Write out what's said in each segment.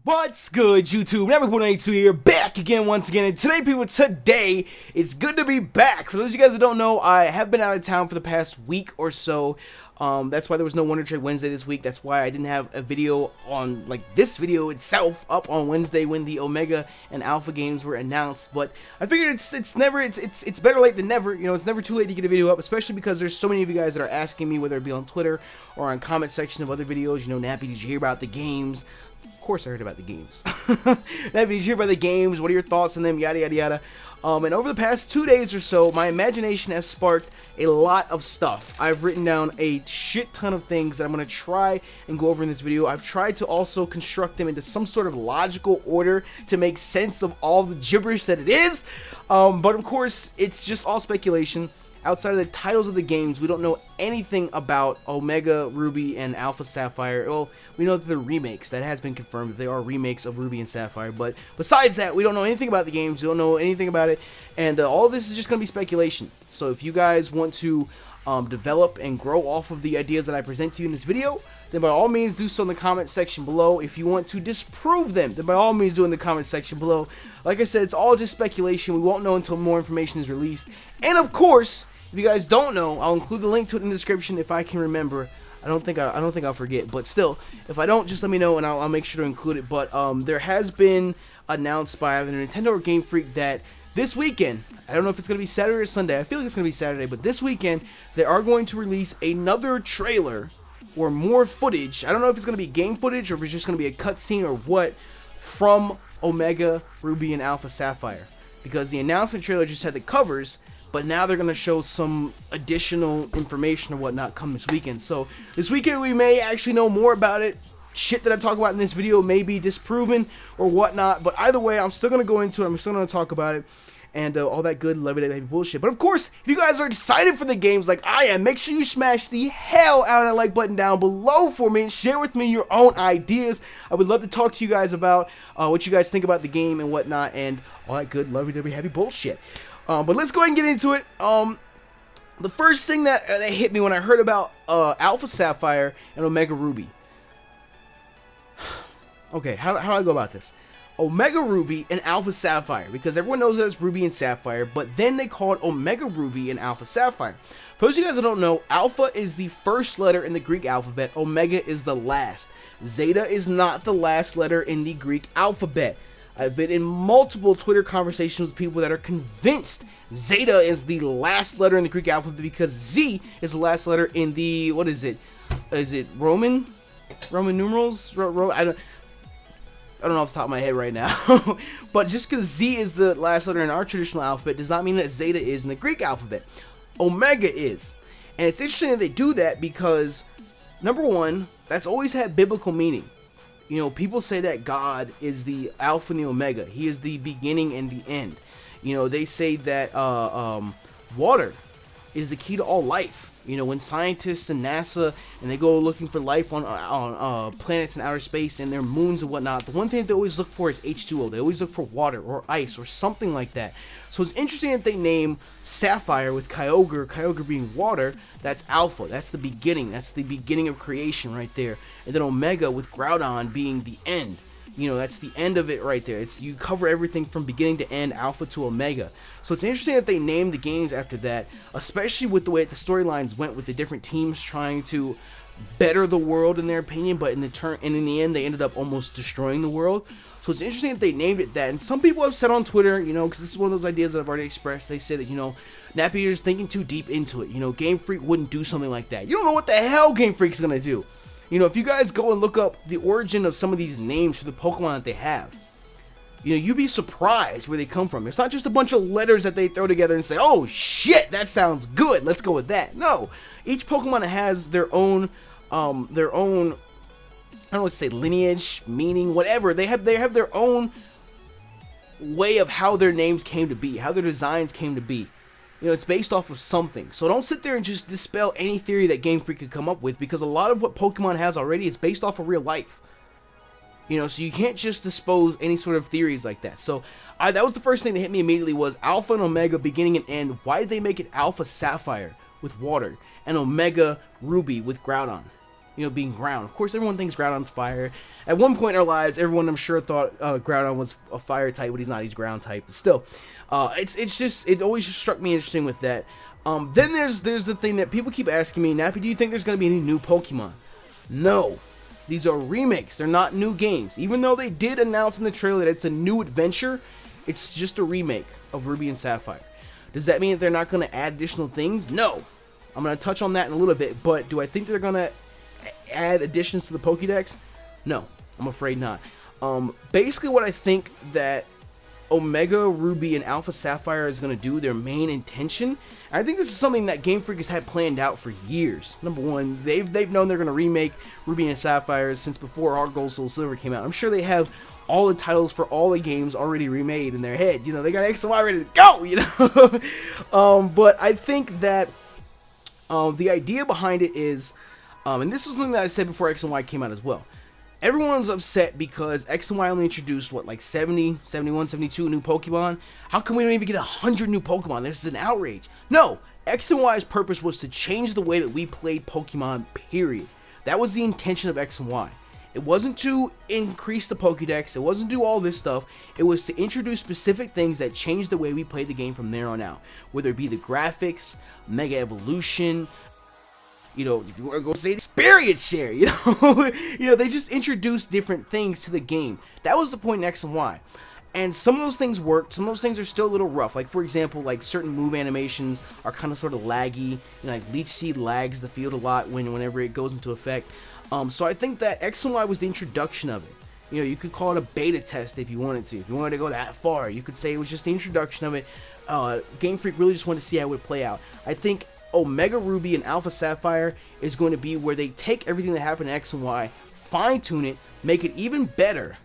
What's good, YouTube? Nappy here, back again once again, and today, people, it's good to be back. For those of you guys that don't know, I have been out of town for the past week or so. That's why there was no Wonder Trade Wednesday this week. That's why I didn't have a video on, like, this video itself up on Wednesday when the Omega and Alpha games were announced. But I figured it's better late than never. You know, it's never too late to get a video up, especially because there's so many of you guys that are asking me, whether it be on Twitter or on comment sections of other videos. You know, Nappy, did you hear about the games? Of course I heard about the games. Nappy, did you hear about the games? What are your thoughts on them? Yada, yada, yada. And over the past 2 days or so, my imagination has sparked a lot of stuff. I've written down a shit ton of things that I'm going to try and go over in this video. I've tried to also construct them into some sort of logical order to make sense of all the gibberish that it is. But of course, it's just all speculation. Outside of the titles of the games, we don't know anything about Omega, Ruby, and Alpha Sapphire. Well, we know that they're remakes. That has been confirmed that they are remakes of Ruby and Sapphire. But besides that, we don't know anything about the games. We don't know anything about it. And all of this is just going to be speculation. So if you guys want to develop and grow off of the ideas that I present to you in this video, then by all means do so in the comment section below. If you want to disprove them, then by all means do in the comment section below. Like I said, it's all just speculation. We won't know until more information is released. And of course, if you guys don't know, I'll include the link to it in the description if I can remember. I don't think I'll forget, but still, if I don't, just let me know and I'll make sure to include it. But there has been announced by either Nintendo or Game Freak that this weekend, I don't know if it's going to be Saturday or Sunday, I feel like it's going to be Saturday, but this weekend, they are going to release another trailer or more footage. I don't know if it's going to be game footage or if it's just going to be a cutscene or what, from Omega, Ruby, and Alpha Sapphire. Because the announcement trailer just had the covers, but now they're going to show some additional information or whatnot come this weekend. So this weekend we may actually know more about it. Shit that I talk about in this video may be disproven or whatnot. But either way, I'm still going to go into it. I'm still going to talk about it. And all that good levity bullshit. But of course, if you guys are excited for the games like I am, make sure you smash the hell out of that like button down below for me and share with me your own ideas. I would love to talk to you guys about what you guys think about the game and whatnot and all that good lovey-dovey bullshit. But let's go ahead and get into it. The first thing that hit me when I heard about Alpha Sapphire and Omega Ruby. Okay, how do I go about this? Omega Ruby and Alpha Sapphire, because everyone knows that it's Ruby and Sapphire, but then they call it Omega Ruby and Alpha Sapphire. For those of you guys that don't know, Alpha is the first letter in the Greek alphabet, Omega is the last. Zeta is not the last letter in the Greek alphabet. I've been in multiple Twitter conversations with people that are convinced Zeta is the last letter in the Greek alphabet because Z is the last letter in the, what is it? Is it Roman numerals? I don't know off the top of my head right now. But just because Z is the last letter in our traditional alphabet does not mean that Zeta is in the Greek alphabet. Omega is. And it's interesting that they do that because, number one, that's always had biblical meaning. You know, people say that God is the Alpha and the Omega. He is the beginning and the end. You know, they say that water is the key to all life. You know, when scientists and NASA and they go looking for life on planets in outer space and their moons and whatnot, the one thing that they always look for is H2O. They always look for water or ice or something like that. So it's interesting that they name Sapphire with Kyogre being water. That's Alpha. That's the beginning. That's the beginning of creation right there. And then Omega with Groudon being the end. You know, that's the end of it right there. It's, you cover everything from beginning to end, Alpha to Omega. So it's interesting that they named the games after that, especially with the way the storylines went with the different teams trying to better the world in their opinion, but in the end they ended up almost destroying the world. So it's interesting that they named it that. And some people have said on Twitter, you know, because this is one of those ideas that I've already expressed, they say that, you know, Nappy is thinking too deep into it. You know, Game Freak wouldn't do something like that. You don't know what the hell Game Freak's gonna do. You know, if you guys go and look up the origin of some of these names for the Pokemon that they have, you know, you'd be surprised where they come from. It's not just a bunch of letters that they throw together and say, oh shit, that sounds good, let's go with that. No, each Pokemon has their own, I don't know what to say, lineage, meaning, whatever. They have their own way of how their names came to be, how their designs came to be. You know, it's based off of something. So don't sit there and just dispel any theory that Game Freak could come up with, because a lot of what Pokemon has already is based off of real life. You know, so you can't just dispose any sort of theories like that. So that was the first thing that hit me immediately was Alpha and Omega, beginning and end. Why did they make it Alpha Sapphire with water and Omega Ruby with Groudon? you know, being ground. Of course, everyone thinks Groudon's fire. At one point in our lives, everyone, I'm sure, thought Groudon was a fire type, but he's not. He's ground type. But still, it always just struck me interesting with that. Then there's the thing that people keep asking me, Nappy, do you think there's going to be any new Pokemon? No. These are remakes. They're not new games. Even though they did announce in the trailer that it's a new adventure, it's just a remake of Ruby and Sapphire. Does that mean that they're not going to add additional things? No. I'm going to touch on that in a little bit, but do I think they're going to add additions to the Pokédex? No, I'm afraid not. Basically what I think that Omega Ruby and Alpha Sapphire is going to do, their main intention, I think this is something that Game Freak has had planned out for years. Number one, they've known they're going to remake Ruby and Sapphire since before Heart Gold Soul Silver came out. I'm sure they have all the titles for all the games already remade in their head. You know, they got X and Y ready to go, you know. But I think that the idea behind it is, and this is something that I said before X and Y came out as well. Everyone's upset because X and Y only introduced, what, like 70, 71, 72 new Pokemon? How come we don't even get 100 new Pokemon? This is an outrage. No, X and Y's purpose was to change the way that we played Pokemon, period. That was the intention of X and Y. It wasn't to increase the Pokédex, it wasn't to do all this stuff, it was to introduce specific things that changed the way we played the game from there on out. Whether it be the graphics, Mega Evolution, you know, if you want to go say experience share, you know, they just introduced different things to the game. That was the point in X and Y. And some of those things worked, some of those things are still a little rough. Like, for example, like certain move animations are kind of sort of laggy. You know, like Leech Seed lags the field a lot whenever it goes into effect. So I think that X and Y was the introduction of it. You know, you could call it a beta test if you wanted to. If you wanted to go that far, you could say it was just the introduction of it. Game Freak really just wanted to see how it would play out. I think Omega Ruby and Alpha Sapphire is going to be where they take everything that happened in X and Y, fine-tune it, make it even better,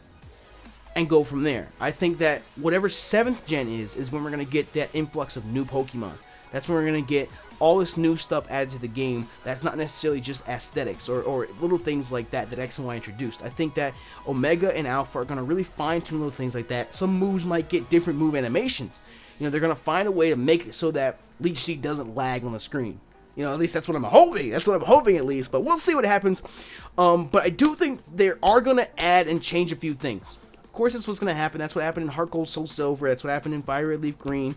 and go from there. I think that whatever 7th gen is when we're going to get that influx of new Pokemon. That's when we're going to get all this new stuff added to the game that's not necessarily just aesthetics or little things like that X and Y introduced. I think that Omega and Alpha are going to really fine-tune little things like that. Some moves might get different move animations. You know, they're going to find a way to make it so that Leech Seed doesn't lag on the screen. You know, at least that's what I'm hoping. That's what I'm hoping, at least. But we'll see what happens. But I do think they are going to add and change a few things. Of course, that's what's going to happen. That's what happened in Heart Gold Soul Silver. That's what happened in Fire Red Leaf Green.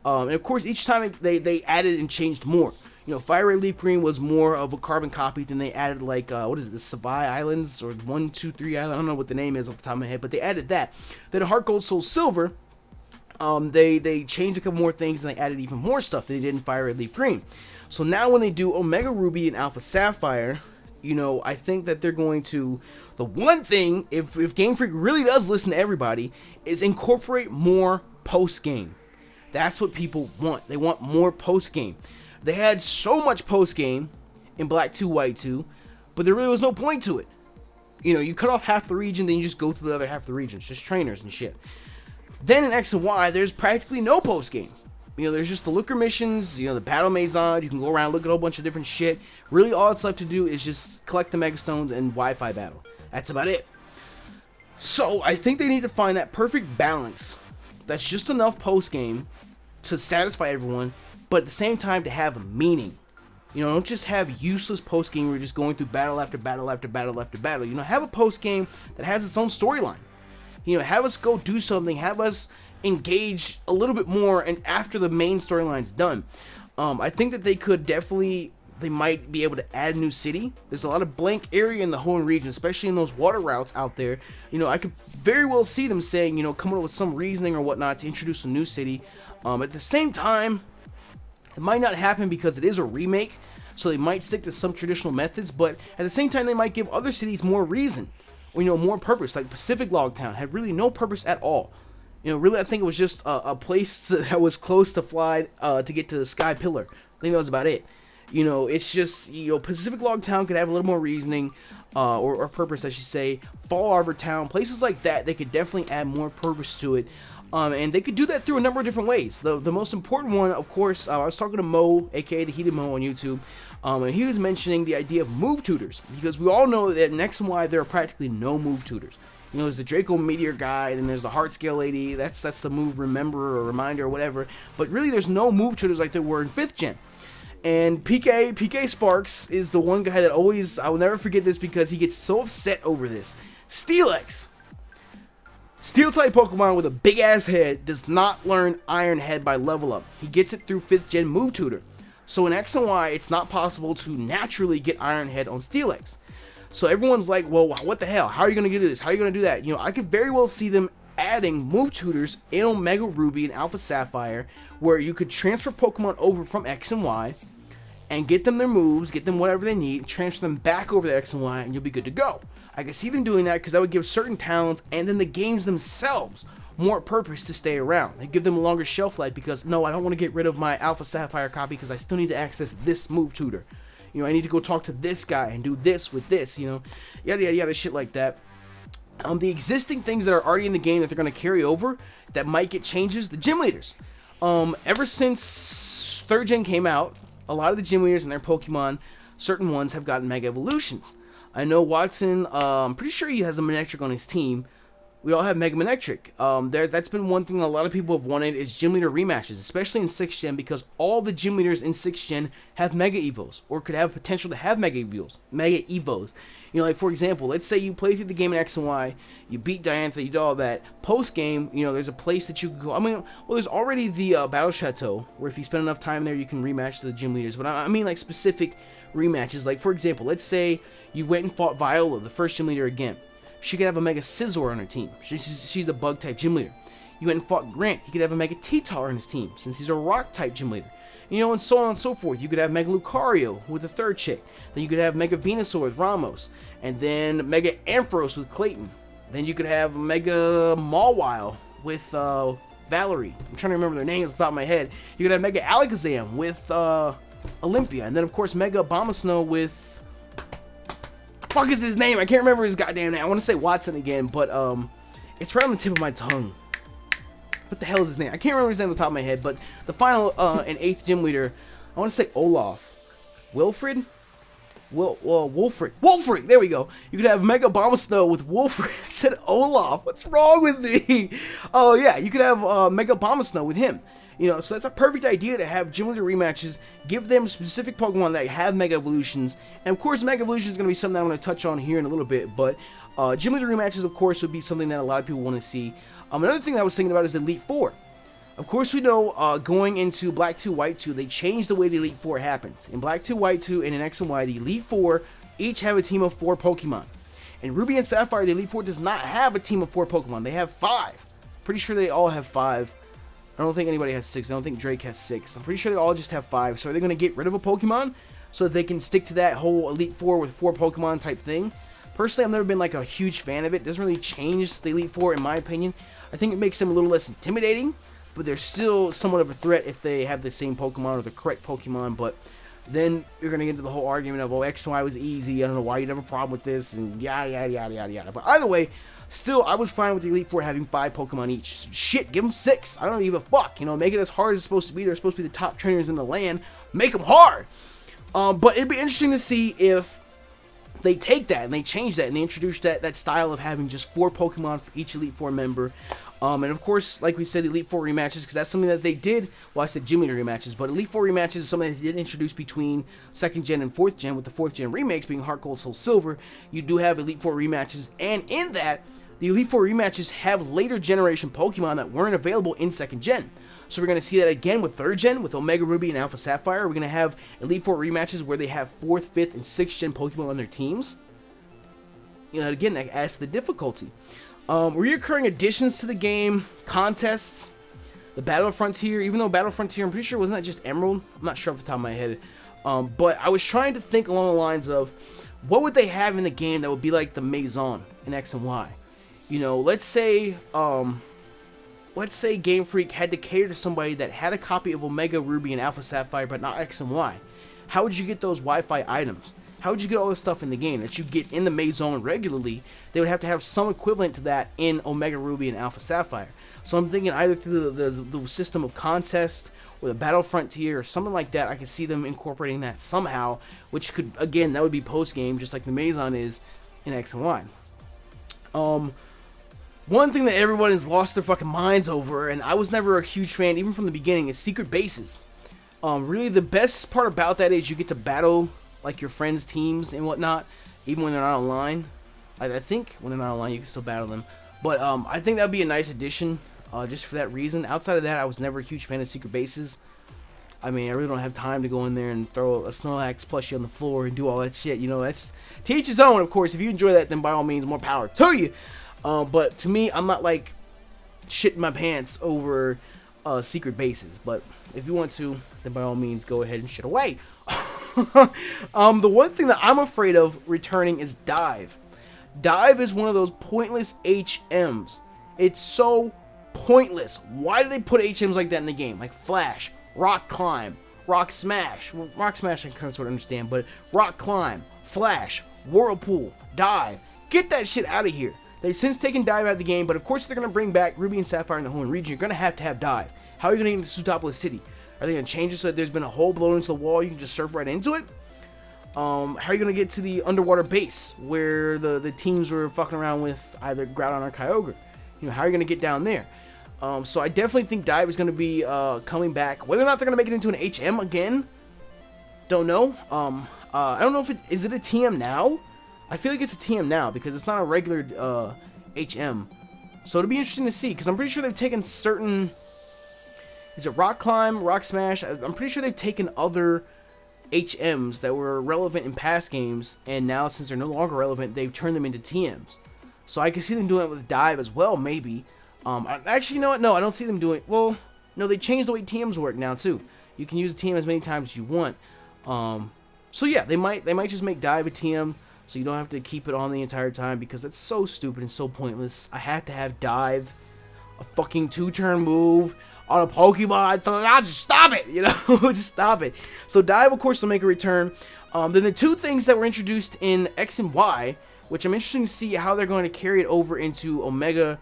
And of course, each time they added and changed more. You know, Fire Red Leaf Green was more of a carbon copy. Then they added, like, what is it, the Savai Islands or 1, 2, 3 Island? I don't know what the name is off the top of my head, but they added that. Then Heart Gold Soul Silver, they changed a couple more things and they added even more stuff that they did in Fire Red Leaf Green. So now when they do Omega Ruby and Alpha Sapphire, you know, I think that they're going to, the one thing, if Game Freak really does listen to everybody, is incorporate more post-game. That's what people want. They want more post-game. They had so much post-game in Black 2, White 2, but there really was no point to it. You know, you cut off half the region, then you just go through the other half of the region. It's just trainers and shit. Then in X and Y, there's practically no post-game. You know, there's just the looker missions, you know, the battle maison, you can go around, look at a whole bunch of different shit. Really, all it's left to do is just collect the Megastones and Wi-Fi battle. That's about it. So, I think they need to find that perfect balance that's just enough post-game to satisfy everyone, but at the same time to have a meaning. You know, don't just have useless post-game where you're just going through battle after battle after battle after battle. You know, have a post-game that has its own storyline. You know, have us go do something, have us engage a little bit more and after the main storyline's done. I think that they could definitely, they might be able to add a new city. There's a lot of blank area in the whole region, especially in those water routes out there. You know, I could very well see them saying, you know, coming up with some reasoning or whatnot to introduce a new city. At the same time, it might not happen because it is a remake, so they might stick to some traditional methods, but at the same time, they might give other cities more reason, or, you know, more purpose. Like Pacific Log Town had really no purpose at all. You know, really, I think it was just a place that was close to fly to get to the Sky Pillar. I think that was about it. You know, it's just, you know, Pacific Log Town could have a little more reasoning, or purpose, I should say. Fall Arbor Town, places like that, they could definitely add more purpose to it. And they could do that through a number of different ways. The most important one, of course, I was talking to Mo, aka the Heated Mo on YouTube, and he was mentioning the idea of move tutors, because we all know that in X and Y there are practically no move tutors. You know, there's the Draco Meteor guy, and then there's the Heart Scale lady. That's the move Remember or Reminder or whatever. But really, there's no move tutors like there were in 5th gen. And PK Sparks is the one guy that always, I will never forget this because he gets so upset over this. Steelix. Steel-type Pokemon with a big-ass head does not learn Iron Head by level up. He gets it through 5th Gen Move Tutor. So in X and Y, it's not possible to naturally get Iron Head on Steelix. So everyone's like, well, what the hell? How are you going to do this? How are you going to do that? You know, I could very well see them adding move tutors in Omega Ruby and Alpha Sapphire, where you could transfer Pokemon over from X and Y and get them their moves, get them whatever they need, transfer them back over to X and Y, and you'll be good to go. I can see them doing that because that would give certain talents and then the games themselves more purpose to stay around. They give them a longer shelf life because, no, I don't want to get rid of my Alpha Sapphire copy because I still need to access this move tutor. You know, I need to go talk to this guy and do this with this, you know, yada yada yada, shit like that. The existing things that are already in the game that they're going to carry over that might get changes, the gym leaders. Ever since 3rd Gen came out, a lot of the gym leaders and their Pokemon, certain ones have gotten Mega Evolutions. I know Watson, I'm pretty sure he has a Manectric on his team. We all have Mega Manectric. That's been one thing a lot of people have wanted is gym leader rematches, especially in 6th Gen, because all the gym leaders in 6th Gen have Mega Evos, or could have potential to have Mega Evos. You know, like for example, let's say you play through the game in X and Y, you beat Diantha, you do all that. Post game, you know, there's a place that you can go. I mean, well, there's already the Battle Chateau, where if you spend enough time there, you can rematch the gym leaders. But I mean like specific rematches. Like for example, let's say you went and fought Viola, the first gym leader again. She could have a Mega Scizor on her team. She's a bug-type gym leader. You went and fought Grant. He could have a Mega T-Tar on his team, since he's a rock-type gym leader. You know, and so on and so forth. You could have Mega Lucario with the 3rd chick. Then you could have Mega Venusaur with Ramos. And then Mega Ampharos with Clayton. Then you could have Mega Mawile with Valerie. I'm trying to remember their names off the top of my head. You could have Mega Alakazam with Olympia. And then, of course, Mega Abomasnow with... fuck is his name? I can't remember his goddamn name. I want to say Watson again, but it's right on the tip of my tongue. What the hell is his name? I can't remember his name off the top of my head, but the final and 8th gym leader, I want to say Olaf. Wilfred? Wolfric! There we go. You could have Mega Abomasnow with Wolfric. I said Olaf. What's wrong with me? Oh, yeah. You could have Mega Abomasnow with him. You know, so that's a perfect idea to have gym leader rematches, give them specific Pokemon that have Mega Evolutions, and of course Mega Evolution is going to be something that I'm going to touch on here in a little bit, but gym leader rematches, of course, would be something that a lot of people want to see. Another thing that I was thinking about is Elite Four. Of course, we know going into Black 2, White 2, they changed the way the Elite Four happens. In Black 2, White 2, and in X and Y, the Elite Four each have a team of 4 Pokemon. In Ruby and Sapphire, the Elite Four does not have a team of 4 Pokemon. They have 5. Pretty sure they all have 5. I don't think anybody has 6. I don't think Drake has 6. I'm pretty sure they all just have 5. So are they going to get rid of a Pokemon so that they can stick to that whole Elite Four with 4 Pokemon type thing? Personally, I've never been like a huge fan of it. It doesn't really change the Elite Four in my opinion. I think it makes them a little less intimidating, but they're still somewhat of a threat if they have the same Pokemon or the correct Pokemon. But then you're going to get into the whole argument of, oh, X and Y was easy. I don't know why you'd have a problem with this, and yada, yada, yada, yada, yada. But either way, still, I was fine with the Elite Four having 5 Pokemon each. Shit, give them 6. I don't give a fuck. You know, make it as hard as it's supposed to be. They're supposed to be the top trainers in the land. Make them hard. But it'd be interesting to see if they take that and they change that and they introduce that style of having just 4 Pokemon for each Elite Four member. And of course, like we said, the Elite Four rematches, because that's something that they did. Well, I said gym leader rematches, but Elite Four rematches is something that they did introduce between 2nd Gen and 4th Gen, with the 4th Gen remakes being Heart Gold, Soul Silver. You do have Elite Four rematches, and in that, the Elite Four rematches have later generation Pokemon that weren't available in 2nd Gen. So we're going to see that again with 3rd Gen, with Omega Ruby and Alpha Sapphire. We're going to have Elite Four rematches where they have 4th, 5th, and 6th Gen Pokemon on their teams. You know, again, that adds to the difficulty. Reoccurring additions to the game, contests, the Battle Frontier, even though Battle Frontier, I'm pretty sure, wasn't that just Emerald? I'm not sure off the top of my head. But I was trying to think along the lines of, what would they have in the game that would be like the Maison in X and Y? You know, let's say Game Freak had to cater to somebody that had a copy of Omega Ruby and Alpha Sapphire, but not X and Y. How would you get those Wi-Fi items? How would you get all this stuff in the game that you get in the Maison regularly? They would have to have some equivalent to that in Omega Ruby and Alpha Sapphire. So I'm thinking either through the system of contest or the Battle Frontier or something like that, I could see them incorporating that somehow, which could, again, that would be post-game, just like the Maison is in X and Y. One thing that everyone has lost their fucking minds over, and I was never a huge fan, even from the beginning, is secret bases. Really, the best part about that is you get to battle like your friends' teams and whatnot, even when they're not online. I think when they're not online, you can still battle them. But I think that would be a nice addition, just for that reason. Outside of that, I was never a huge fan of secret bases. I mean, I really don't have time to go in there and throw a Snorlax plushie on the floor and do all that shit. You know, that's to each his own, of course. If you enjoy that, then by all means, more power to you. But to me, I'm not like shitting my pants over secret bases. But if you want to, then by all means, go ahead and shit away. The one thing that I'm afraid of returning is dive. Dive is one of those pointless HMs. It's so pointless. Why do they put HMs like that in the game? Like Flash, Rock Climb, Rock Smash. Well, Rock Smash I kind of sort of understand, but Rock Climb, Flash, Whirlpool, Dive. Get that shit out of here. They've since taken Dive out of the game, but of course they're going to bring back Ruby and Sapphire in the Hoenn region. You're going to have Dive. How are you going to get into Sootopolis City? Are they going to change it so that there's been a hole blown into the wall, you can just surf right into it? How are you going to get to the underwater base where the teams were fucking around with either Groudon or Kyogre? You know, how are you going to get down there? So I definitely think Dive is going to be coming back. Whether or not they're going to make it into an HM again, don't know. I don't know if is it a TM now? I feel like it's a TM now because it's not a regular HM. So it'll be interesting to see because I'm pretty sure they've taken certain... Is it Rock Climb, Rock Smash? I'm pretty sure they've taken other HMs that were relevant in past games, and now since they're no longer relevant, they've turned them into TMs. So I can see them doing it with Dive as well, maybe. Actually, you know what? No, I don't see them doing... Well, no, they changed the way TMs work now, too. You can use a TM as many times as you want. So yeah, they might just make Dive a TM, so you don't have to keep it on the entire time, because that's so stupid and so pointless. I have to have Dive, a fucking 2-turn move on a Pokemon, so I'll just stop it, you know, just stop it. So Dive, of course, will make a return. Then the two things that were introduced in X and Y, which I'm interested to see how they're going to carry it over into Omega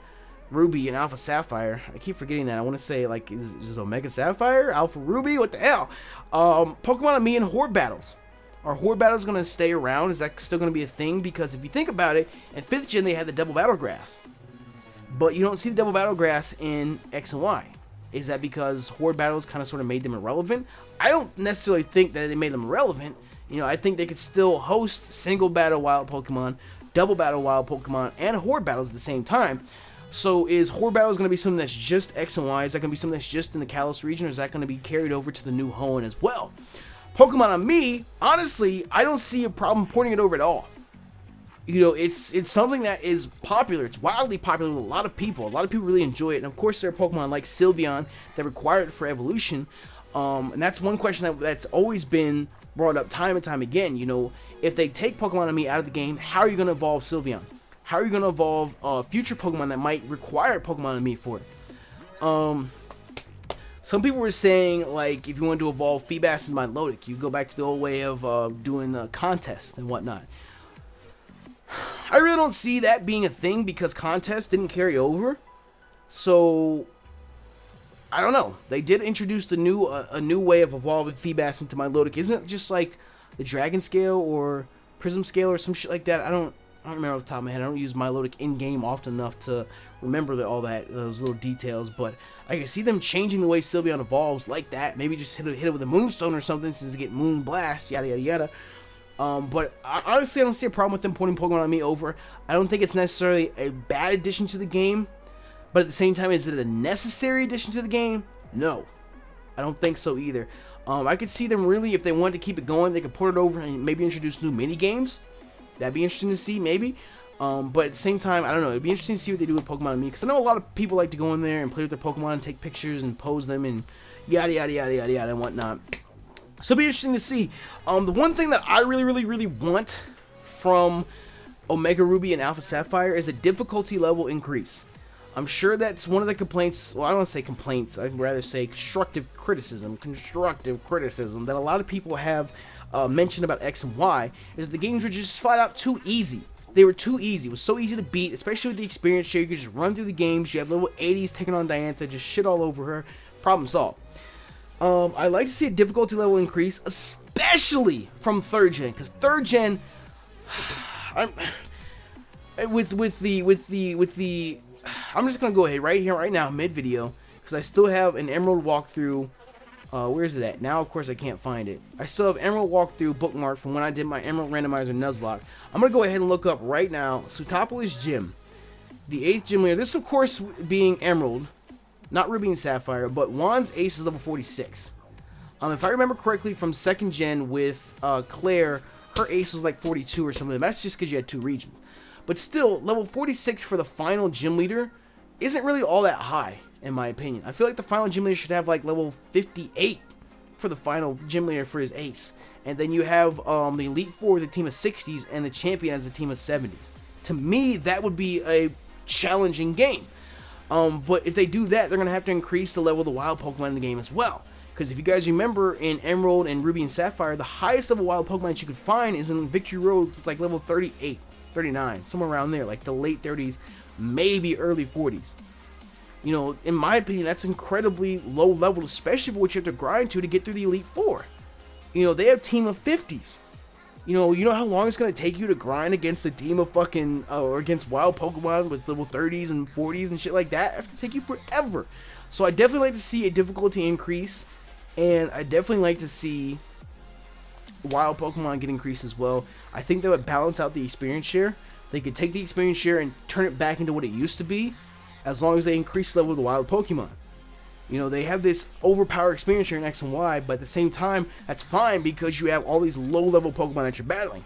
Ruby and Alpha Sapphire. I keep forgetting that. I want to say, like, is it Omega Sapphire, Alpha Ruby? What the hell? Pokemon and me and Horde battles. Are Horde battles going to stay around? Is that still going to be a thing? Because if you think about it, in 5th Gen, they had the Double Battle Grass. But you don't see the Double Battle Grass in X and Y. Is that because Horde battles kind of sort of made them irrelevant? I don't necessarily think that they made them irrelevant. You know, I think they could still host single battle wild Pokemon, double battle wild Pokemon, and Horde battles at the same time. So is Horde battles going to be something that's just X and Y? Is that going to be something that's just in the Kalos region, or is that going to be carried over to the new Hoenn as well? Pokemon on me, honestly, I don't see a problem porting it over at all. You know, it's something that is popular. It's wildly popular with a lot of people. A lot of people really enjoy it. And of course, there are Pokemon like Sylveon that require it for evolution. And that's one question that's always been brought up time and time again. You know, if they take Pokemon on me out of the game, how are you going to evolve Sylveon? How are you going to evolve future Pokemon that might require Pokemon on me for it? Some people were saying, like, if you wanted to evolve Feebas into Milotic, you go back to the old way of doing the contests and whatnot. I really don't see that being a thing because contests didn't carry over. So I don't know. They did introduce a new way of evolving Feebas into Milotic. Isn't it just like the Dragon Scale or Prism Scale or some shit like that? I don't remember off the top of my head. I don't use Milotic in game often enough to remember those little details. But I can see them changing the way Sylveon evolves like that. Maybe just hit it with a Moonstone or something since it get Moon Blast. Yada yada yada. But honestly, I don't see a problem with them putting Pokemon on me over. I don't think it's necessarily a bad addition to the game, but at the same time, is it a necessary addition to the game? No, I don't think so either. I could see them really, if they wanted to keep it going, they could port it over and maybe introduce new mini games. That'd be interesting to see, maybe. But at the same time, I don't know. It'd be interesting to see what they do with Pokemon on me, because I know a lot of people like to go in there and play with their Pokemon and take pictures and pose them and yada yada yada yada yada and whatnot. So it'll be interesting to see. The one thing that I really want from Omega Ruby and Alpha Sapphire is a difficulty level increase. I'm sure that's one of the complaints, well, I don't want to say complaints, I'd rather say constructive criticism that a lot of people have mentioned about X and Y, is the games were just flat out too easy. They were too easy. It was so easy to beat, especially with the experience share. You could just run through the games. You have little 80s taking on Diantha, just shit all over her. Problem solved. I'd like to see a difficulty level increase, especially from 3rd gen, because 3rd gen, I'm just gonna go ahead right now, mid video, because I still have an Emerald walkthrough Where is it at? Now, of course, I can't find it. I still have Emerald Walkthrough bookmarked from when I did my Emerald Randomizer Nuzlocke. I'm going to go ahead and look up right now Sootopolis Gym. The 8th gym leader. This, of course, being Emerald, not Ruby and Sapphire, but Juan's ace is level 46. If I remember correctly from 2nd gen with Claire, her ace was like 42 or something. That's just because you had 2 regions. But still, level 46 for the final gym leader isn't really all that high, in my opinion. I feel like the final gym leader should have like level 58 for the final gym leader for his ace. And then you have the Elite Four with a team of 60s and the champion as a team of 70s. To me, that would be a challenging game. But if they do that, they're going to have to increase the level of the wild Pokemon in the game as well. Because if you guys remember, in Emerald and Ruby and Sapphire, the highest level wild Pokemon that you could find is in Victory Road. It's like level 38, 39, somewhere around there, like the late 30s, maybe early 40s. You know, in my opinion, that's incredibly low level, especially for what you have to grind to get through the Elite Four. You know, they have team of 50s. You know how long it's going to take you to grind against the team of fucking, or against wild Pokemon with level 30s and 40s and shit like that? That's going to take you forever. So I definitely like to see a difficulty increase, and I definitely like to see wild Pokemon get increased as well. I think that would balance out the experience share. They could take the experience share and turn it back into what it used to be, as long as they increase the level of the wild Pokemon. You know, they have this overpowered experience share in X and Y, but at the same time, that's fine because you have all these low-level Pokemon that you're battling.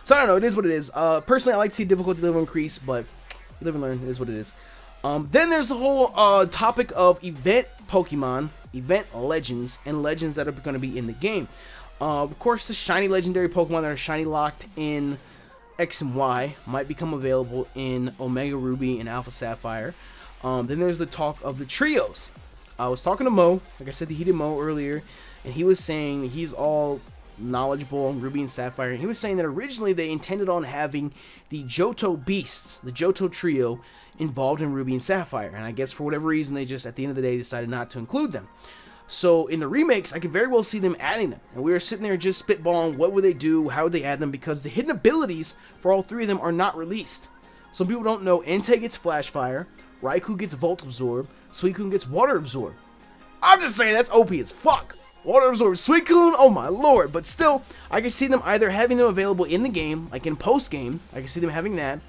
So I don't know, it is what it is. Personally, I like to see difficulty level increase, but you live and learn, it is what it is. Then there's the whole topic of event Pokemon, event legends, and legends that are going to be in the game. Of course, the shiny legendary Pokemon that are shiny locked in X and Y might become available in Omega Ruby and Alpha Sapphire. Then there's the talk of the trios. I was talking to Mo, like I said, the heated Mo earlier, and he was saying he's all knowledgeable on Ruby and Sapphire, and he was saying that originally they intended on having the Johto Beasts, the Johto trio, involved in Ruby and Sapphire, and I guess for whatever reason they just, at the end of the day, decided not to include them. So in the remakes, I could very well see them adding them, and we were sitting there just spitballing what would they do, how would they add them, because the hidden abilities for all 3 of them are not released. Some people don't know, Entei gets Flash Fire, Raikou gets Volt Absorb, Suicune gets Water Absorb. I'm just saying, that's OP as fuck. Water Absorb Suicune, oh my lord. But still, I can see them either having them available in the game, like in post-game, I can see them having that,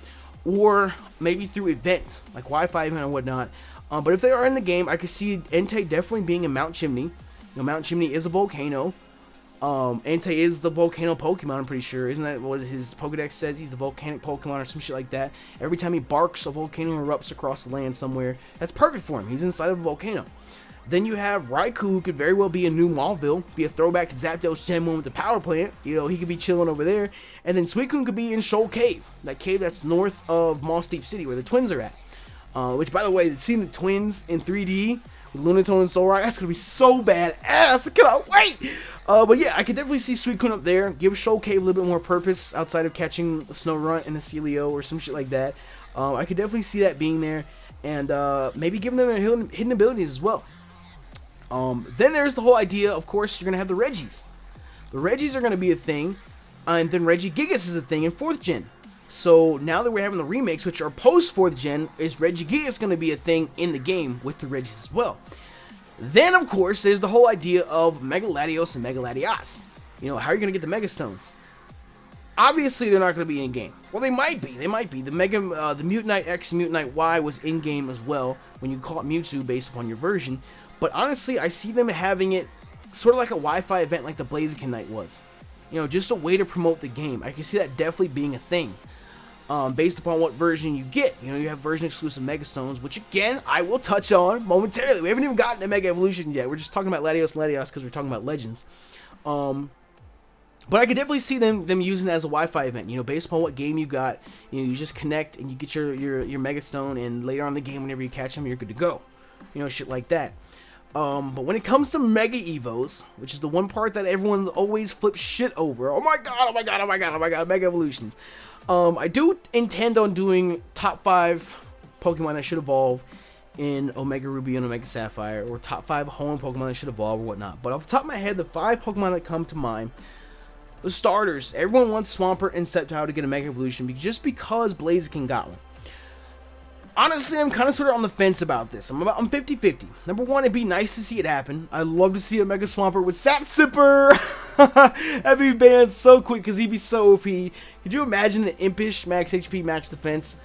or maybe through event, like Wi-Fi event and whatnot. But if they are in the game, I could see Entei definitely being in Mount Chimney. You know, Mount Chimney is a volcano. Entei is the volcano Pokemon, I'm pretty sure. Isn't that what his Pokedex says? He's the volcanic Pokemon or some shit like that. Every time he barks, a volcano erupts across the land somewhere. That's perfect for him. He's inside of a volcano. Then you have Raikou, who could very well be in New Mauville, be a throwback to Zapdos Gen 1 with the power plant. You know, he could be chilling over there. And then Suicune could be in Shoal Cave, that cave that's north of Moss Deep City, where the twins are at. Which, by the way, seeing the twins in 3D with Lunatone and Solrock, that's gonna be so badass. I cannot wait. But yeah, I could definitely see Suicune up there. Give Shoal Cave a little bit more purpose outside of catching a Snorunt and a Celio or some shit like that. I could definitely see that being there, and maybe giving them their hidden abilities as well. Then there's the whole idea, of course, you're gonna have the Regis. The Regis are gonna be a thing, and then Regigigas is a thing in 4th gen. So now that we're having the remakes, which are post 4th gen, is Regigigas going to be a thing in the game with the Regis as well. Then, of course, there's the whole idea of Mega Latios and Mega Latias. You know, how are you going to get the Mega Stones? Obviously, they're not going to be in game. Well, they might be. They might be. The Mutanite X and Mutanite Y was in game as well when you call it Mewtwo based upon your version. But honestly, I see them having it sort of like a Wi-Fi event, like the Blaziken Night was. You know, just a way to promote the game. I can see that definitely being a thing. Based upon what version you get. You know, you have version exclusive Mega Stones, which again, I will touch on momentarily. We haven't even gotten to Mega Evolution yet. We're just talking about Latios and Latios because we're talking about Legends. But I could definitely see them using it as a Wi-Fi event. You know, based upon what game you got, you know, you just connect and you get your Mega Stone, and later on in the game, whenever you catch them, you're good to go. You know, shit like that. But when it comes to Mega Evos, which is the one part that everyone's always flips shit over, oh my god, oh my god, oh my god, oh my god, Mega Evolutions. I do intend on doing top 5 Pokemon that should evolve in Omega Ruby and Omega Sapphire, or top 5 home Pokemon that should evolve or whatnot. But off the top of my head, the 5 Pokemon that come to mind, the starters, everyone wants Swampert and Sceptile to get a Mega Evolution just because Blaziken got one. Honestly, I'm kind of sort of on the fence about this. I'm 50-50. Number one, it'd be nice to see it happen. I'd love to see a Mega Swampert with Sap Sipper. That'd be banned so quick because he'd be so OP. Could you imagine an impish max HP, max defense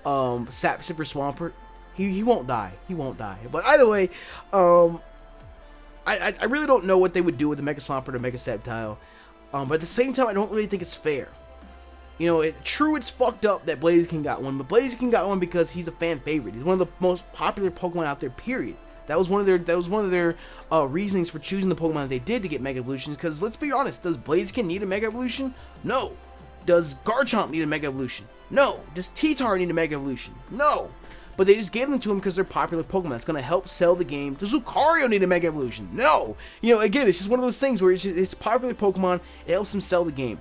Sap Sipper Swampert? He won't die. He won't die. But either way, I really don't know what they would do with the Mega Swampert or Mega Sceptile. But at the same time, I don't really think it's fair. You know, true, it's fucked up that Blaziken got one, but Blaziken got one because he's a fan favorite. He's one of the most popular Pokemon out there, period. That was one of their reasonings for choosing the Pokemon that they did to get Mega Evolutions, because let's be honest, does Blaziken need a Mega Evolution? No. Does Garchomp need a Mega Evolution? No. Does T-Tar need a Mega Evolution? No. But they just gave them to him because they're popular Pokemon. It's going to help sell the game. Does Lucario need a Mega Evolution? No. You know, again, it's just one of those things where it's popular Pokemon. It helps them sell the game.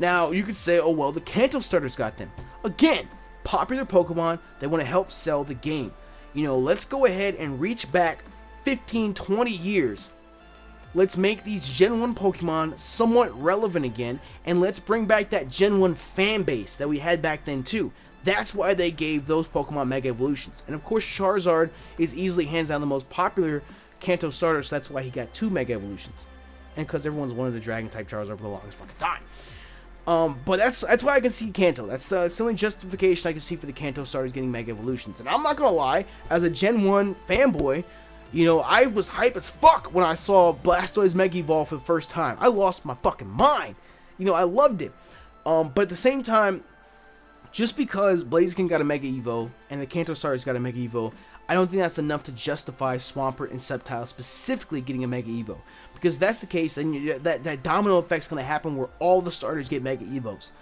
Now, you could say, oh, well, the Kanto starters got them. Again, popular Pokemon, they want to help sell the game. You know, let's go ahead and reach back 15, 20 years. Let's make these Gen 1 Pokemon somewhat relevant again, and let's bring back that Gen 1 fan base that we had back then, too. That's why they gave those Pokemon Mega Evolutions. And, of course, Charizard is easily, hands down, the most popular Kanto starter, so that's why he got 2 Mega Evolutions. And because everyone's wanted a Dragon-type Charizard for the longest fucking time. But that's why I can see Kanto. That's the only justification I can see for the Kanto starters getting Mega Evolutions. And I'm not gonna lie, as a Gen 1 fanboy, you know, I was hype as fuck when I saw Blastoise Mega Evolve for the first time. I lost my fucking mind. You know, I loved it. But at the same time, just because Blaziken got a Mega Evo and the Kanto starters got a Mega Evo, I don't think that's enough to justify Swampert and Sceptile specifically getting a Mega Evo. Because if that's the case, then that domino effect's going to happen where all the starters get Mega Evos.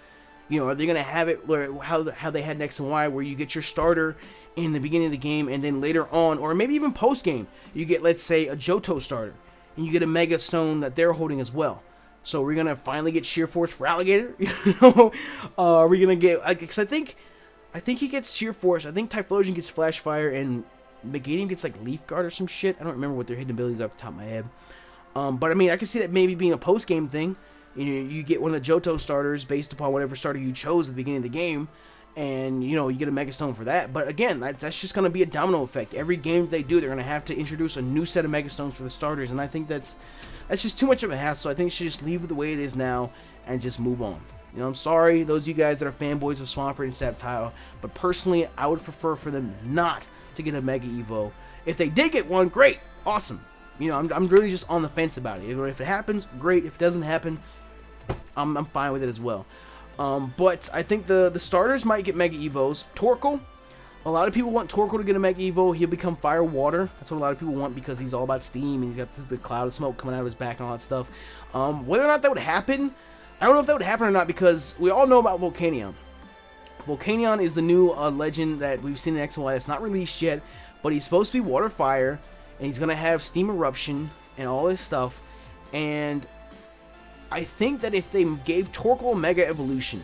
You know, are they going to have it where how they had in X and Y, where you get your starter in the beginning of the game, and then later on, or maybe even post-game, you get, let's say, a Johto starter, and you get a Mega Stone that they're holding as well. So we're going to finally get Sheer Force for Alligator? You know? Are we going to get... Because I think he gets Sheer Force. I think Typhlosion gets Flash Fire, and Meganium gets, like, Leaf Guard or some shit. I don't remember what their hidden abilities are off the top of my head. But I mean, I can see that maybe being a post-game thing. You know, you get one of the Johto starters based upon whatever starter you chose at the beginning of the game, and you know, you get a Mega Stone for that. But again, that's just going to be a domino effect. Every game they do, they're going to have to introduce a new set of Mega Stones for the starters, and I think that's just too much of a hassle. I think you should just leave it the way it is now and just move on. You know, I'm sorry, those of you guys that are fanboys of Swampert and Sceptile, but personally, I would prefer for them not to get a Mega Evo. If they did get one, great, awesome. You know, I'm really just on the fence about it. If it happens, great. If it doesn't happen, I'm fine with it as well. But I think the starters might get Mega Evos. Torkoal, a lot of people want Torkoal to get a Mega Evo. He'll become Fire Water. That's what a lot of people want because he's all about steam and he's got the cloud of smoke coming out of his back and all that stuff. Whether or not that would happen, I don't know if that would happen or not because we all know about Volcanion. Volcanion is the new legend that we've seen in X and Y that's not released yet, but he's supposed to be Water Fire. And he's going to have Steam Eruption and all this stuff. And I think that if they gave Torkoal Mega Evolution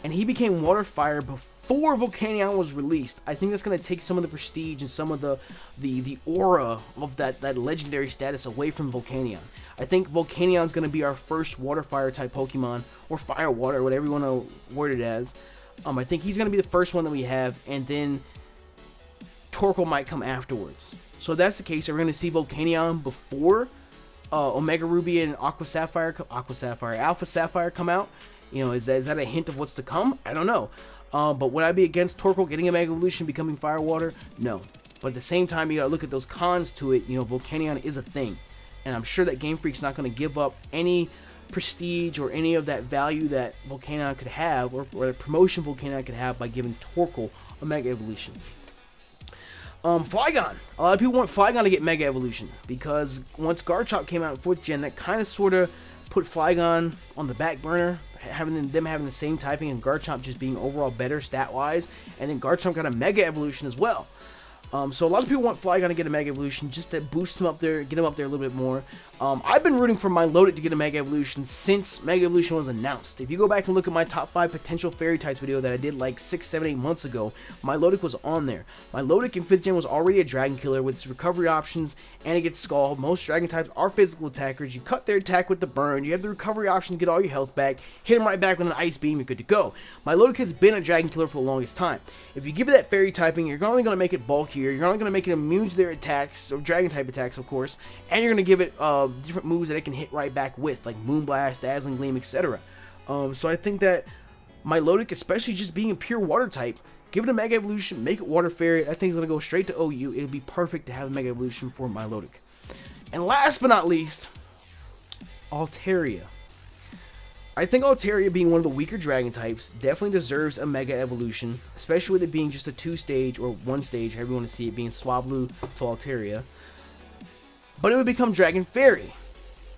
and he became Water Fire before Volcanion was released, I think that's going to take some of the prestige and some of the aura of that legendary status away from Volcanion. I think Volcanion's going to be our first Water Fire type Pokemon, or Fire Water, whatever you want to word it as. I think he's going to be the first one that we have, and then Torkoal might come afterwards. So if that's the case, we're going to see Volcanion before Omega Ruby and Alpha Sapphire come out. You know, is that a hint of what's to come? I don't know. But would I be against Torkoal getting a Mega Evolution, becoming Fire Water? No. But at the same time, you gotta look at those cons to it. You know, Volcanion is a thing. And I'm sure that Game Freak's not going to give up any prestige or any of that value that Volcanion could have, or the promotion Volcanion could have by giving Torkoal a Mega Evolution. Flygon. A lot of people want Flygon to get Mega Evolution because once Garchomp came out in 4th gen, that kind of sort of put Flygon on the back burner, having the same typing and Garchomp just being overall better stat-wise, and then Garchomp got a Mega Evolution as well. So a lot of people want Flygon to get a Mega Evolution just to boost him up there, get him up there a little bit more. I've been rooting for Milotic to get a Mega Evolution since Mega Evolution was announced. If you go back and look at my top 5 potential fairy types video that I did like 6, 7, 8 months ago, Milotic was on there. Milotic in 5th gen was already a Dragon Killer with its recovery options, and it gets Scald. Most Dragon types are physical attackers. You cut their attack with the burn, you have the recovery option to get all your health back, hit him right back with an Ice Beam, you're good to go. Milotic has been a Dragon Killer for the longest time. If you give it that fairy typing, you're only going to make it bulkier, you're only going to make it immune to their attacks, or Dragon type attacks of course, and you're going to give it different moves that it can hit right back with, like Moonblast, Dazzling Gleam, etc. So I think that Milotic, especially just being a pure water type, give it a Mega Evolution, make it Water Fairy, that thing's going to go straight to OU, it'll be perfect to have a Mega Evolution for Milotic. And last but not least, Altaria. I think Altaria, being one of the weaker Dragon types, definitely deserves a Mega Evolution, especially with it being just a 2-stage, or 1-stage, however you want to see it, being Swablu to Altaria. But it would become Dragon Fairy.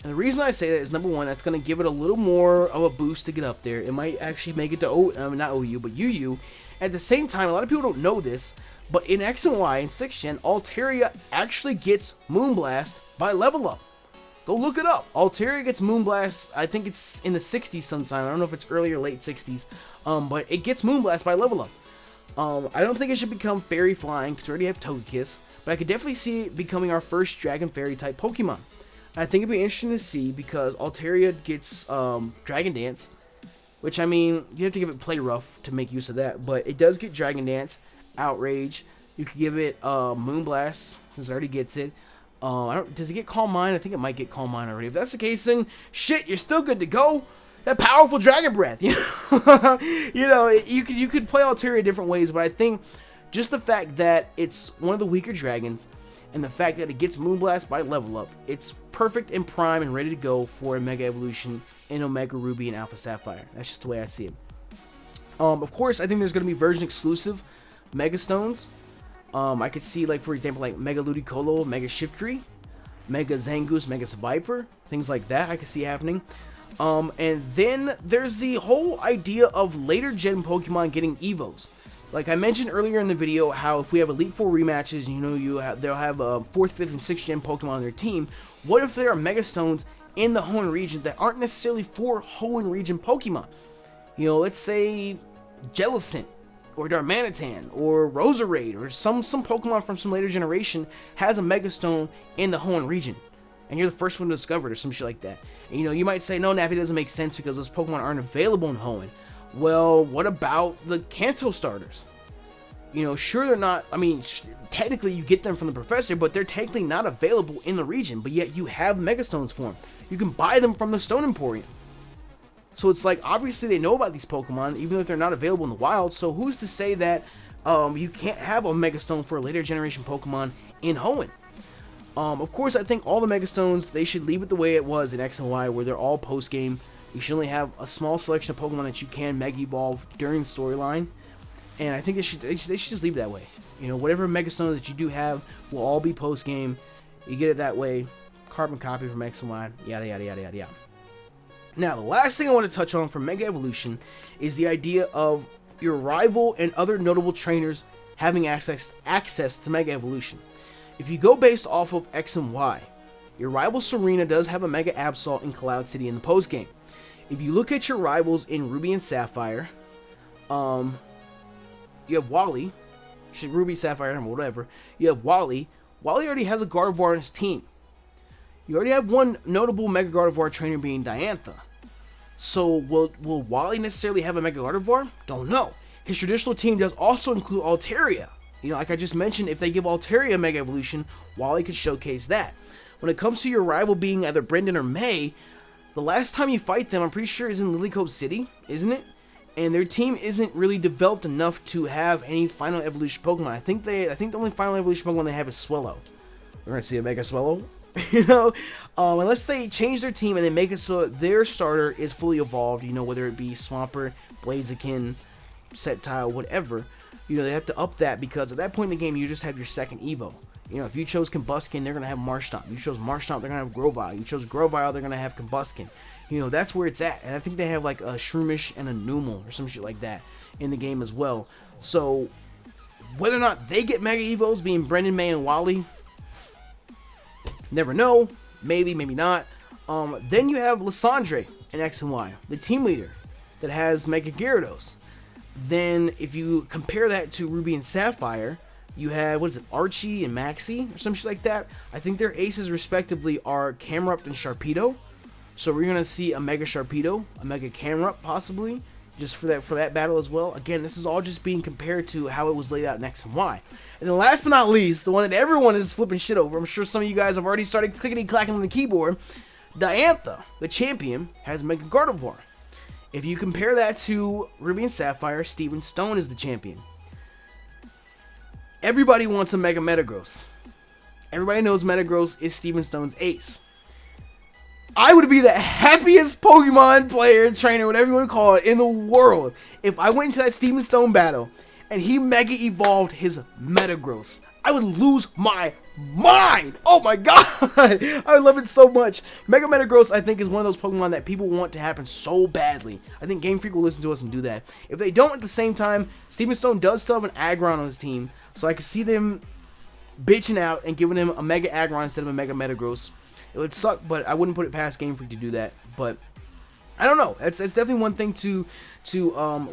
And the reason I say that is, number one, that's going to give it a little more of a boost to get up there. It might actually make it to not OU, but UU. At the same time, a lot of people don't know this, but in X and Y, in 6th gen, Altaria actually gets Moonblast by level up. Go look it up. Altaria gets Moonblast, I think it's in the 60s sometime. I don't know if it's early or late 60s, but it gets Moonblast by level up. I don't think it should become Fairy Flying, because we already have Togekiss, but I could definitely see it becoming our first Dragon Fairy type Pokemon. I think it'd be interesting to see, because Altaria gets Dragon Dance, which, I mean, you have to give it Play Rough to make use of that, but it does get Dragon Dance, Outrage. You could give it Moonblast, since it already gets it. Does it get Calm Mind? I think it might get Calm Mind already. If that's the case, then shit, you're still good to go. That powerful Dragon Breath, you know, you could play Altaria different ways, but I think just the fact that it's one of the weaker dragons, and the fact that it gets Moonblast by level up, it's perfect and prime and ready to go for a Mega Evolution in Omega Ruby and Alpha Sapphire. That's just the way I see it. Of course, I think there's going to be version exclusive Mega Stones. I could see, like, for example, like Mega Ludicolo, Mega Shiftry, Mega Zangoose, Mega Seviper, things like that I could see happening. And then there's the whole idea of later gen Pokemon getting Evos. Like I mentioned earlier in the video, how if we have Elite Four rematches, you know, they'll have 4th, 5th, and 6th gen Pokemon on their team. What if there are Mega Stones in the Hoenn region that aren't necessarily for Hoenn region Pokemon? You know, let's say Jellicent, or Darmanitan, or Roserade, or some Pokemon from some later generation has a Mega Stone in the Hoenn region, and you're the first one to discover it, or some shit like that. And, you know, you might say, no, Nappy, doesn't make sense because those Pokemon aren't available in Hoenn. Well, what about the Kanto starters? You know, sure, they're not, I mean, technically you get them from the professor, but they're technically not available in the region, but yet you have Mega Stones for them. You can buy them from the Stone Emporium. So it's like, obviously they know about these Pokemon, even if they're not available in the wild, so who's to say that you can't have a Mega Stone for a later generation Pokemon in Hoenn? Of course, I think all the Mega Stones, they should leave it the way it was in X and Y, where they're all post-game. You should only have a small selection of Pokemon that you can Mega Evolve during the storyline, and I think they should just leave it that way. You know, whatever Mega Stone that you do have will all be post-game. You get it that way, carbon copy from X and Y, yada yada yada yada yada. Now, the last thing I want to touch on for Mega Evolution is the idea of your rival and other notable trainers having access to Mega Evolution. If you go based off of X and Y, your rival Serena does have a Mega Absol in Cloud City in the post-game. If you look at your rivals in Ruby and Sapphire, you have Wally, Ruby, Sapphire, whatever. You have Wally. Wally already has a Gardevoir on his team. You already have one notable Mega Gardevoir trainer being Diantha. So will Wally necessarily have a Mega Gardevoir? Don't know. His traditional team does also include Altaria. You know, like I just mentioned, if they give Altaria Mega Evolution, Wally could showcase that. When it comes to your rival being either Brendan or May, the last time you fight them, I'm pretty sure, is in Lilycove City, isn't it? And their team isn't really developed enough to have any final evolution Pokemon. I think the only final evolution Pokemon they have is Swellow. We're gonna see a Mega Swellow. You know, unless they change their team and they make it so their starter is fully evolved, you know, whether it be Swampert, Blaziken, Sceptile, whatever, you know, they have to up that, because at that point in the game, you just have your second Evo. You know, if you chose Combuskin, they're going to have Marshtomp. You chose Marshtomp, they're going to have Grovyle. You chose Grovyle, they're going to have Combuskin. You know, that's where it's at. And I think they have like a Shroomish and a Numel or some shit like that in the game as well. So Whether or not they get Mega Evos, being Brendan, May, and Wally, never know. Maybe, maybe not. Then you have Lysandre in X and Y, the team leader that has Mega Gyarados. Then if you compare that to Ruby and Sapphire, you have, what is it, Archie and Maxie or some shit like that. I think their aces respectively are Camerupt and Sharpedo. So we're gonna see a Mega Sharpedo, a Mega Camerupt possibly, just for that battle as well. Again, this is all just being compared to how it was laid out in X and Y. And then last but not least, the one that everyone is flipping shit over, I'm sure some of you guys have already started clickety-clacking on the keyboard, Diantha, the champion, has Mega Gardevoir. If you compare that to Ruby and Sapphire, Steven Stone is the champion. Everybody wants a Mega Metagross. Everybody knows Metagross is Steven Stone's ace. I would be the happiest Pokemon player, trainer, whatever you want to call it, in the world if I went into that Steven Stone battle and he Mega Evolved his Metagross. I would lose my mind. Oh my god. I would love it so much. Mega Metagross, I think, is one of those Pokemon that people want to happen so badly. I think Game Freak will listen to us and do that. If they don't at the same time, Steven Stone does still have an Aggron on his team, so I can see them bitching out and giving him a Mega Aggron instead of a Mega Metagross. It would suck, but I wouldn't put it past Game Freak to do that. But I don't know. That's definitely one thing to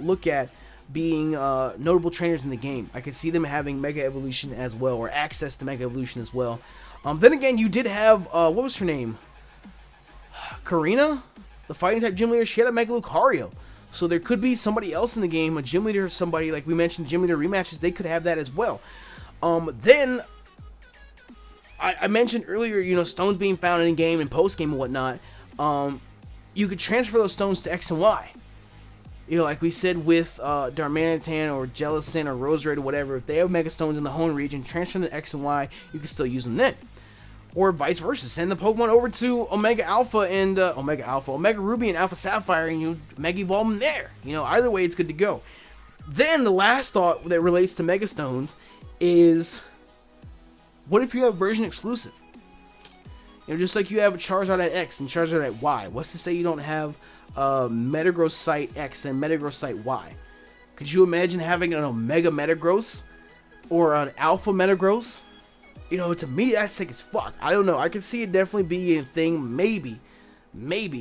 look at, being notable trainers in the game. I could see them having Mega Evolution as well, or access to Mega Evolution as well. Then again, you did have what was her name? Karina, the fighting type gym leader. She had a Mega Lucario. So there could be somebody else in the game, a gym leader, somebody like we mentioned, gym leader rematches. They could have that as well. Then I mentioned earlier, you know, stones being found in game and post game and whatnot. You could transfer those stones to X and Y. You know, like we said with Darmanitan or Jellicent or Roserade or whatever, if they have Mega Stones in the home region, transfer them to X and Y, you can still use them then. Or vice versa, send the Pokemon over to Omega Alpha and Omega Ruby and Alpha Sapphire, and you Mega Evolve them there. You know, either way, it's good to go. Then the last thought that relates to Mega Stones is, what if you have version exclusive? You know, just like you have a Charizard at X and Charizard at Y. What's to say you don't have Metagross Site X and Metagross Site Y? Could you imagine having an Omega Metagross or an Alpha Metagross? You know, to me, that's sick as fuck. I don't know. I could see it definitely being a thing. Maybe.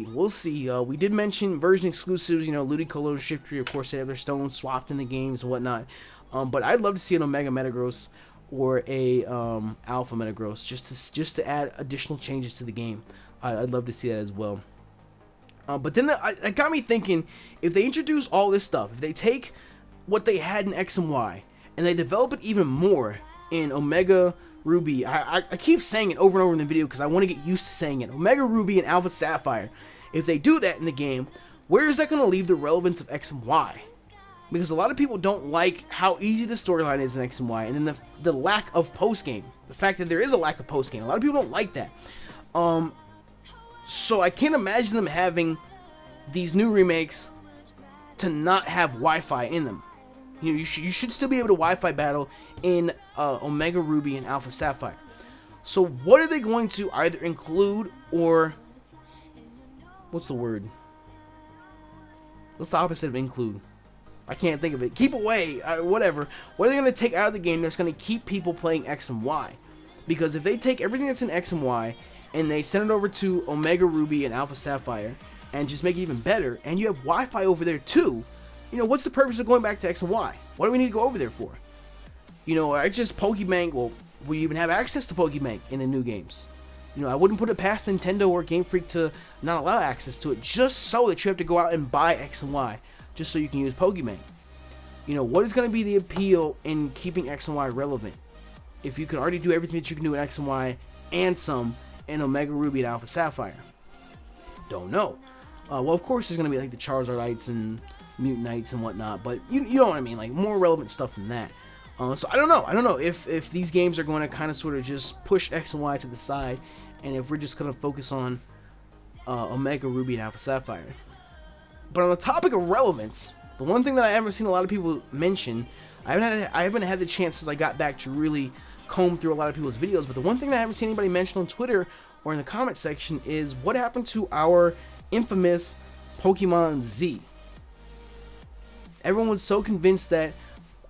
We'll see. We did mention version exclusives. You know, Ludicolo and Shiftry, of course, they have their stones swapped in the games and whatnot. But I'd love to see an Omega Metagross or a Alpha Metagross just to add additional changes to the game. I'd love to see that as well. But then it got me thinking, if they introduce all this stuff, if they take what they had in X and Y and they develop it even more in Omega Ruby, I keep saying it over and over in the video because I want to get used to saying it, Omega Ruby and Alpha Sapphire, if they do that in the game, where is that going to leave the relevance of X and Y? Because a lot of people don't like how easy the storyline is in X and Y, and then the lack of post-game. The fact that there is a lack of post-game. A lot of people don't like that. So I can't imagine them having these new remakes to not have Wi-Fi in them. You know, you should still be able to Wi-Fi battle in Omega Ruby and Alpha Sapphire. So what are they going to either include or... what's the word? What's the opposite of include? I can't think of it. Keep away, whatever. What are they going to take out of the game that's going to keep people playing X and Y? Because if they take everything that's in X and Y and they send it over to Omega Ruby and Alpha Sapphire and just make it even better, and you have Wi-Fi over there too, you know, what's the purpose of going back to X and Y? What do we need to go over there for? You know, I just Pokebank, well, we even have access to Pokebank in the new games. You know, I wouldn't put it past Nintendo or Game Freak to not allow access to it, just so that you have to go out and buy X and Y, just so you can use Pokebank. You know, what is going to be the appeal in keeping X and Y relevant? If you can already do everything that you can do in X and Y and some in Omega Ruby and Alpha Sapphire. Don't know. Well, of course, there's going to be like the Charizardites and Mutanites and whatnot, but you know what I mean, like more relevant stuff than that. So I don't know if these games are going to kind of sort of just push X and Y to the side, and if we're just going to focus on Omega Ruby and Alpha Sapphire. But on the topic of relevance, the one thing that I haven't seen a lot of people mention, I haven't had the chance since I got back to really comb through a lot of people's videos, but the one thing that I haven't seen anybody mention on Twitter or in the comment section is what happened to our infamous Pokemon Z. Everyone was so convinced that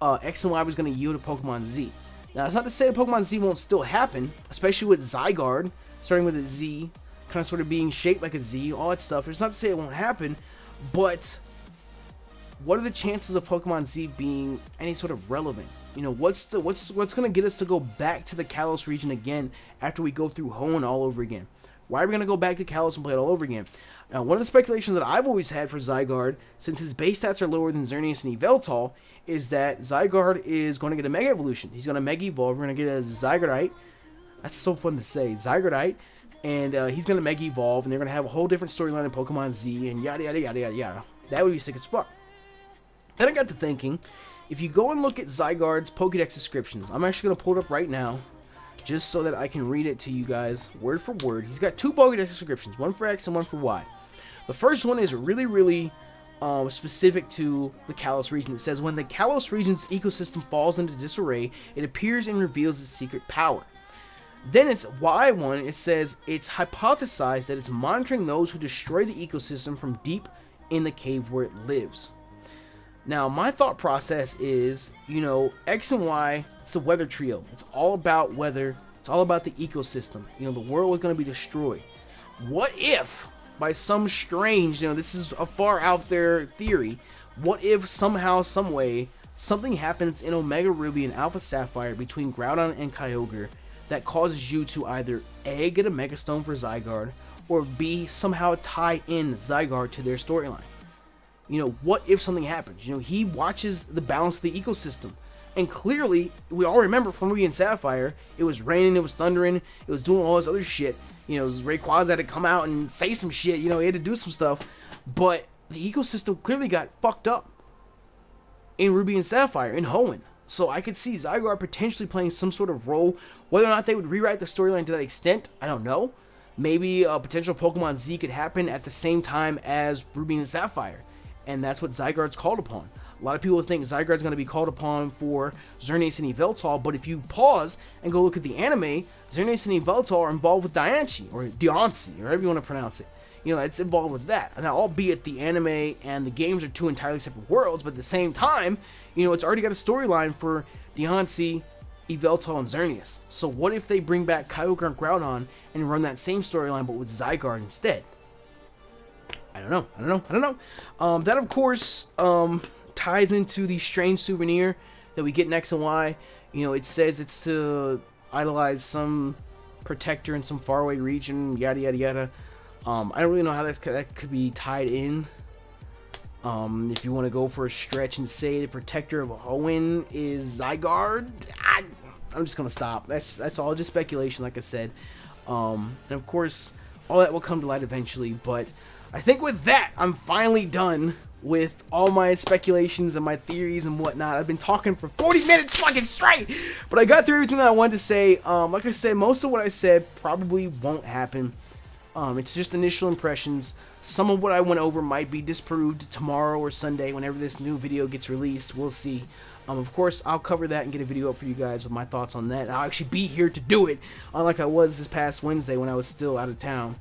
X and Y was going to yield to Pokemon Z. Now, it's not to say that Pokemon Z won't still happen, especially with Zygarde, starting with a Z, kind of sort of being shaped like a Z, all that stuff. It's not to say it won't happen, but what are the chances of Pokemon Z being any sort of relevant? You know, what's going to get us to go back to the Kalos region again after we go through Hoenn all over again? Why are we going to go back to Kalos and play it all over again? Now, one of the speculations that I've always had for Zygarde, since his base stats are lower than Xerneas and Yveltal, is that Zygarde is going to get a Mega Evolution. He's going to Mega Evolve. We're going to get a Zygarde. That's so fun to say. Zygarde. And he's going to Mega Evolve, and they're going to have a whole different storyline in Pokemon Z, and yada, yada, yada, yada, yada. That would be sick as fuck. Then I got to thinking, if you go and look at Zygarde's Pokedex Descriptions, I'm actually going to pull it up right now, just so that I can read it to you guys word for word. He's got 2 Pokedex Descriptions, one for X and one for Y. The first one is really specific to the Kalos region. It says, when the Kalos region's ecosystem falls into disarray, it appears and reveals its secret power. Then it's Y1, it says, it's hypothesized that it's monitoring those who destroy the ecosystem from deep in the cave where it lives. Now, my thought process is, you know, X and Y, it's the weather trio. It's all about weather. It's all about the ecosystem. You know, the world is going to be destroyed. What if, by some strange, you know, this is a far out there theory, what if somehow, some way, something happens in Omega Ruby and Alpha Sapphire between Groudon and Kyogre that causes you to either A, get a Mega Stone for Zygarde, or B, somehow tie in Zygarde to their storyline? You know, what if something happens? You know, he watches the balance of the ecosystem. And clearly, we all remember from Ruby and Sapphire, it was raining, it was thundering, it was doing all this other shit. You know, Rayquaza had to come out and say some shit, you know, he had to do some stuff. But the ecosystem clearly got fucked up in Ruby and Sapphire, in Hoenn. So I could see Zygarde potentially playing some sort of role. Whether or not they would rewrite the storyline to that extent, I don't know. Maybe a potential Pokemon Z could happen at the same time as Ruby and Sapphire. And that's what Zygarde's called upon. A lot of people think Zygarde's going to be called upon for Xerneas and Yveltal, but if you pause and go look at the anime, Xerneas and Yveltal are involved with Diancie, or Diancie, or however you want to pronounce it. You know, it's involved with that. Now, albeit the anime and the games are 2 entirely separate worlds, but at the same time, you know, it's already got a storyline for Diancie, Yveltal, and Xerneas. So what if they bring back Kyogre and Groudon and run that same storyline, but with Zygarde instead? I don't know. That, of course, ties into the strange souvenir that we get in X and Y. You know, it says it's to idolize some protector in some faraway region, yada, yada, yada. I don't really know how that could be tied in. If you want to go for a stretch and say the protector of Hoenn is Zygarde, I'm just going to stop. That's all just speculation, like I said. And, of course, all that will come to light eventually, but I think with that, I'm finally done with all my speculations and my theories and whatnot. I've been talking for 40 minutes fucking straight, but I got through everything that I wanted to say. Like I said, most of what I said probably won't happen. It's just initial impressions. Some of what I went over might be disproved tomorrow or Sunday whenever this new video gets released. We'll see. Of course, I'll cover that and get a video up for you guys with my thoughts on that. And I'll actually be here to do it, unlike I was this past Wednesday when I was still out of town.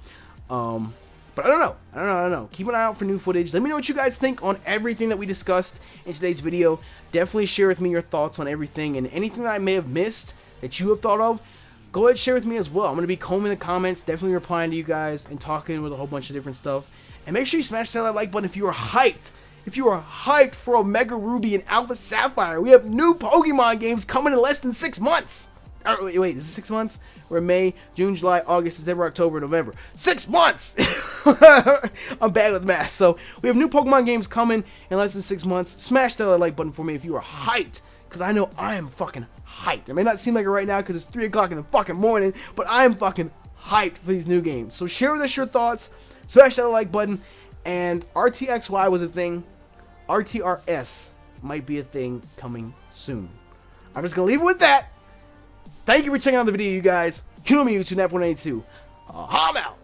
But I don't know. Keep an eye out for new footage. Let me know what you guys think on everything that we discussed in today's video. Definitely share with me your thoughts on everything, and anything that I may have missed that you have thought of, go ahead and share with me as well. I'm going to be combing the comments, definitely replying to you guys, and talking with a whole bunch of different stuff. And make sure you smash that like button if you are hyped. If you are hyped for Omega Ruby and Alpha Sapphire. We have new Pokemon games coming in less than 6 months. Wait, is it 6 months? We're May, June, July, August, September, October, November. 6 months! I'm bad with math. So, we have new Pokemon games coming in less than 6 months. Smash that like button for me if you are hyped. Because I know I am fucking hyped. It may not seem like it right now because it's 3 o'clock in the fucking morning. But I am fucking hyped for these new games. So, share with us your thoughts. Smash that like button. And RTXY was a thing. RTRS might be a thing coming soon. I'm just going to leave it with that. Thank you for checking out the video, you guys. You know me, YouTube, Nappy182. I'm out.